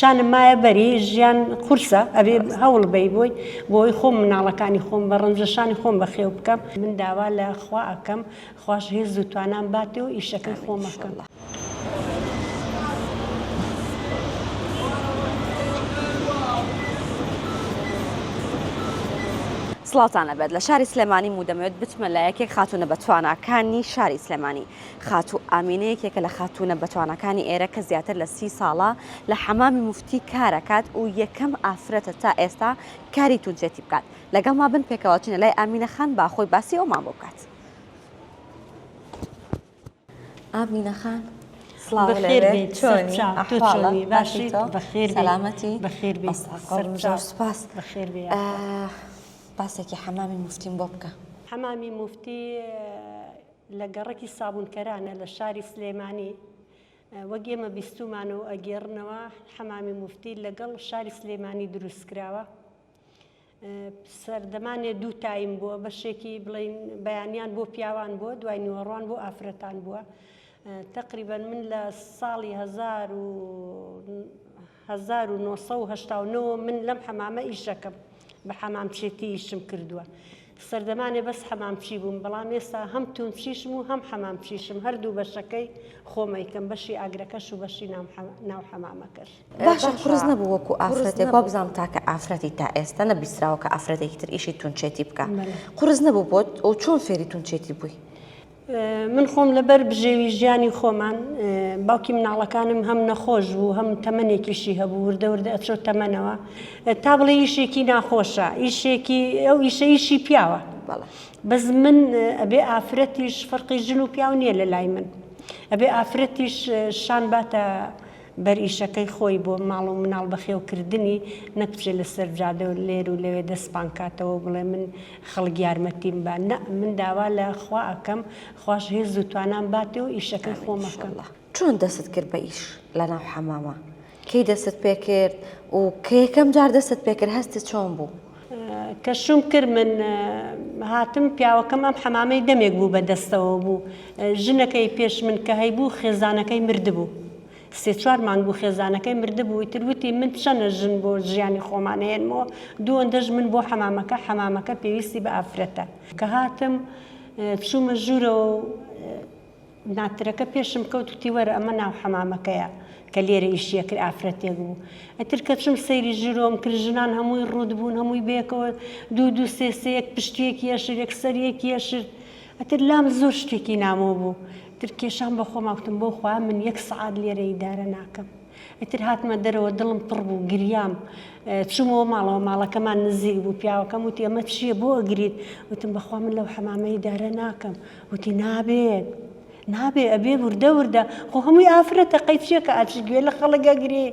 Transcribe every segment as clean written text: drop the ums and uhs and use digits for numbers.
شانم مایە بەری ژیان قورسە ئەبێ هەوڵ بەی بۆی خۆم مناڵەکانی خۆم بە ڕەنجەشانی خۆم بەخێو بکەم من داوا لە خوا ئەەکەم خوش هێز و توانام باتێ و ئیشەکەی خۆمەکەم. سڵاتانە بێت لە شاری سلێمانی و دەمەوێت بچمە لە یەکێک خاتونە بەتوانەکانی شاری سلێمانی. خاتو ئامینەیەکێکە لە خاتونە بەتوانەکانی ئێرە کە زیاتر لە 30 ساڵە لە حەمامی موفتی کارەکات و یەکەم ئافرەتە تا ئێستا کاری تونجێتی بکات. لەگەڵ ما بن پێکەوەچینە لای ئامینە خان با خۆی باسی ئەومان بۆ بکات. ئامینە خان سەلامەتی سپاس باسێکی حەمامی موفتیم بۆ بکە. حەمامی موفتی لە گەڕێکی سابوونکەرانە لە شاری سلێمانی وەک ئێمە بیستومان و ئەگێڕنەوە حەمامی موفتی لەگەڵ شاری سلێمانی دروستکراوە. سەردەمانێ دوو تایم بووە بەشێکی بڵین بەیانیان بۆ پیاوان بووە دوای نیوەڕوان بۆ ئافرەتان بووە. تقریبا من لە ساڵی 1989 من لەم حەمامە ئیشەکەم بە حەمامچێتی ئیشم کردووە. سەردەمانێ بەس حەمامچی بووم بەڵام ئێستا هەم تونچیشم و هەم حەمامچیشم هەردوو بەشەکەی خۆمەیکەم بەشی ئاگرەکەش و بەشی ناو حەمامەکەش. باشە قورس نەبوو وەکو ئافرەتێک با بزانم تاکە ئافرەتی تا ئێستا نەبیستراوە کە ئافرەتێکی تر ئیشی تونچێتی بکە. قورس نەبوو بۆت ئەو چۆن فێری تونچێتی بووی؟ من خۆم لەبەر بژێوی ژیانی خۆمان باوکی مناڵەکانم هەم نەخۆش بوو هەم تەمەنێکیشی هەبوو وردە وردە ئەچۆ تەمەنەوە تا بڵێ ئیشێکی ناخۆشە ئیشێکی ئەو ئیشی پیاوە بەس من ئەبێ ئافرەتیش فەرقی ژن و پیاو نییە لە لای من ئەبێ ئافرەتیش شان باتە بەر ئیشەکەی خۆی بۆ ماڵ و مناڵ بەخێوکردنی نەکچێت لەسەر جادە و لێر و لەوێ دەستپان کاتەوە بڵێ من خەڵک یارمەتیم بە نە من داوا لە خوا ئەەکەم خوش هێز و توانام باتێ و ئیشەکەی خۆمەکەم. چۆن دەست کرد بە ئیش لە ناو حەمامە؟ کەی دەست پێ کرد و کە یەکەم جار دەست پێ کرد هەستت چۆن بوو؟ کە شوم کرد من هاتم پیاوەکەم ئەم حەمامەی دەمێک بوو بەدەستەوە بوو ژنەکەی پێش من کە هەیبوو خێزانەکەی مردبوو. 3-4 مانگ بوو خێزانەکەی مردبوو تروتی من چەنە ژن بۆ ژیانی خۆمانەیەنەوە دووەندەش من بۆ حەمامەکە پێویستی بە ئافرەتە کە هاتم چوومە ژوورەوە ناترەکە پێشم کەوتوتی وەرە ئەمە ناو حەمامەکەیە کە لێرە ئیشیە کرد ئافرەتێک بوو ئەتر کە چم سەیری ژوورۆم کرد ژنان هەمووی ڕوود بوون هەمووی بێکەوە دوو سێسەیەک پشتێکی یەشر یەک سەریەکی یەشر ئەتر لام زۆر شتێکی نامۆ بوو تر کێشان بە خۆماوتم بۆ خوا من 1 سعات لێرە ئیدارە ناکەم ئەتر هاتمە دەرەوە دڵم پڕ بوو گریام چوومەوە ماڵەوە ماڵەکەمان نزیک بوو پیاوەکەم وتی ئەمە چییە بۆ ئەگریت وتم بەخوا من لەو حەمامە ئیدارە ناکەم وتی نابێت ئەبێ وردە وردە خۆ هەمووی ئافرەتە قەیچیەکە ئاچی گوێ لە خەڵکە گرێ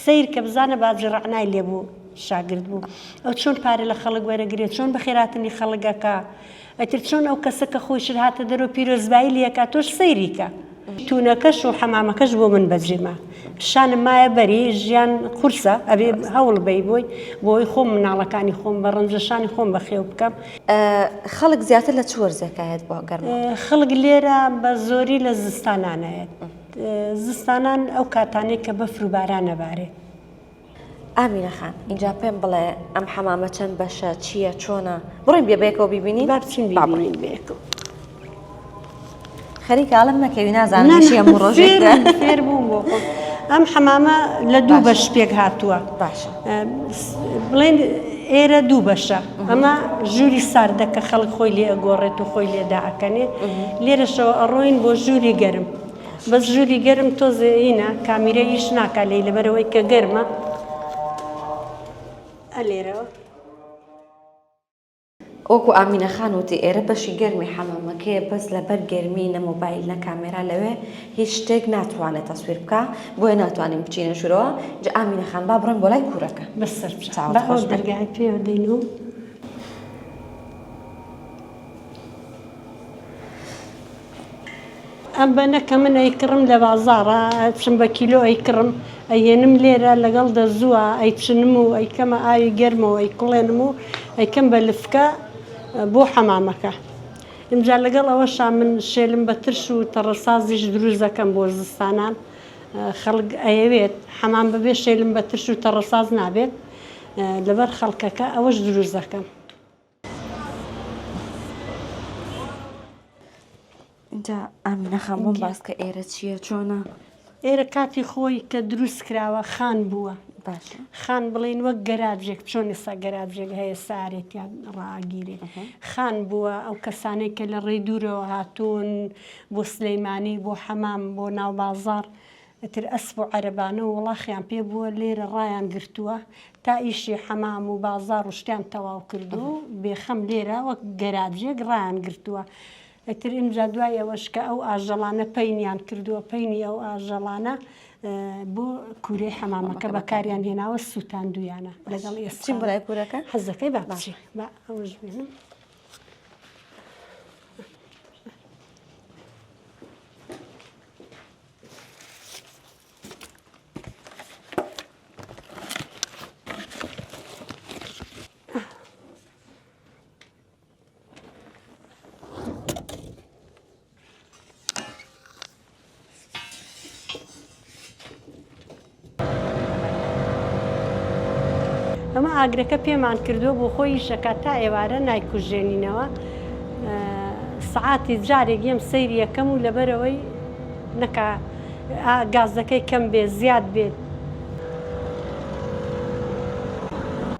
سیر کە بزانە باجی ڕعنای لێ بوو شاگرد بوو ئەو چۆن پارە لە خەڵک وەرەگرێت چۆن بە خێراتنی خەڵکەکە ئەتر چۆن ئەو کەسەکە خۆشر هاتە دەرەوە پیرۆزبایی لەکە تۆش سەیریکە تونەکەش و حەمامەکەش بۆ من بەجێما شانم مایە بەری ژیان قورسە ئەبێ هەوڵ بەی بۆی خۆم مناڵەکانی خۆم بە ڕەنجەشانی خۆم بەخێو بکەم. خەڵک زیاتر لە چ وەرزێکایەت بۆ گەرم؟ خەڵک لێرە بە زۆری لە زستانانەیەت زستانان ئەو کاتانێک کە بەفر و باران نەبارێت. ئامینە خان اینجا پێم بڵێ ئەم حەمامە چەند بەشە چییە چۆنە بڕین بێبێکەوە بیبینی بچین بابڕین بێکەوە خەریکاڵم نەکەوی نازانم چیە ڕۆژێکدا فێر بووم بۆ خۆم ئەم حەمامە لە دوو بەش پێک هاتووە باشە بڵێن ئێرە دوو بەشە ئەمە ژووری ساردە کە خەڵک خۆی لێ ئەگۆڕێت و خۆی لێدا ئەکەنێ لێرەشەوە ئەڕۆین بۆ ژووری گەرم بەس ژووری گەرم تۆزێ ئینە کامیرە ئیش ناکا لێ لەبەرەوەی کە گەرمە ئەلێرەوە وەکو ئامینە خان وتی ئێرە بەشی گەرمی حەمامەکەیە بەس لەبەر گەرمی نە مۆبایل نە کامێرا لەوێ هیچ شتێک ناتوانێت تەسویر بکە بۆیە ناتوانین بچینە ژوورەوە جا ئامینە خان با بڕۆین بۆ لای کوورەکە بەسەر دەرگای پێوە دەین و ئەم بەنەکە من ئەیکڕم لە بازاڕە چم بە کیلۆ ئەیکڕم ئەهێنم لێرە لەگەڵ دەزووە ئەیچنم و ئەیکەمە ئاوی گەرمەوە ئەیکوڵێنم و ئەیکەم بە لفکە بۆ حەمامەکە اینجا لەگەڵ ئەوەشا من شێلم بە ترش و تەڕەسازیش دروست دەکەم بۆ زستانان خەڵک ئەیەوێت حەمام بەبێ شێلم بە ترش و تەڕەساز نابێت لەبەر خەڵکەکە ئەوەش دروست دەکەم. اینجا ئامینە خەمۆم باس کە ئێرە چییە چۆنە؟ ئێرە کاتی خۆی کە دروست کراوە خان بووە. باشە. خان بڵین وەک گەراجێک چۆن ئێستا گەراجێک هەیە سارێتیان ڕاگیرێ. خان بووە ئەو کەسانێک کە لە ڕێی دوورەوە هاتوون بۆ سلەیمانی بۆ حەمام بۆ ناو بازاڕ ئەتر ئەسپ و عەرەبانە و وڵاخیان پێ بووە لێرە ڕایان گرتووە تا ئیشی حەمام و بازاڕ و شتیان تەواو کردو و بێخەم لێرە وەک گەراجێک ڕایان گرتووە. ئەتر ئینجا دوای ئەوەش کە ئەو ئاژەڵانە پەینیان کردووە پەینی ئەو ئاژەڵانە بۆ کوورەی حەمامەکە بەکاریان هێناوە سووتاندویانە لەگەڵ ئێستا. چیم بەلای کوورەکە؟ حەزەکەی بابچی با ئەوەش بێنم. ئەمە ئاگرەکە پێمان کردووە بۆ خۆی شەکە تا ئێوارە نایکوژێنینەوە سعاتی جارێک یم سەیری یەکەم و لەبەرەوەی نەکا گازەکەی کەم بێ زیاد بێت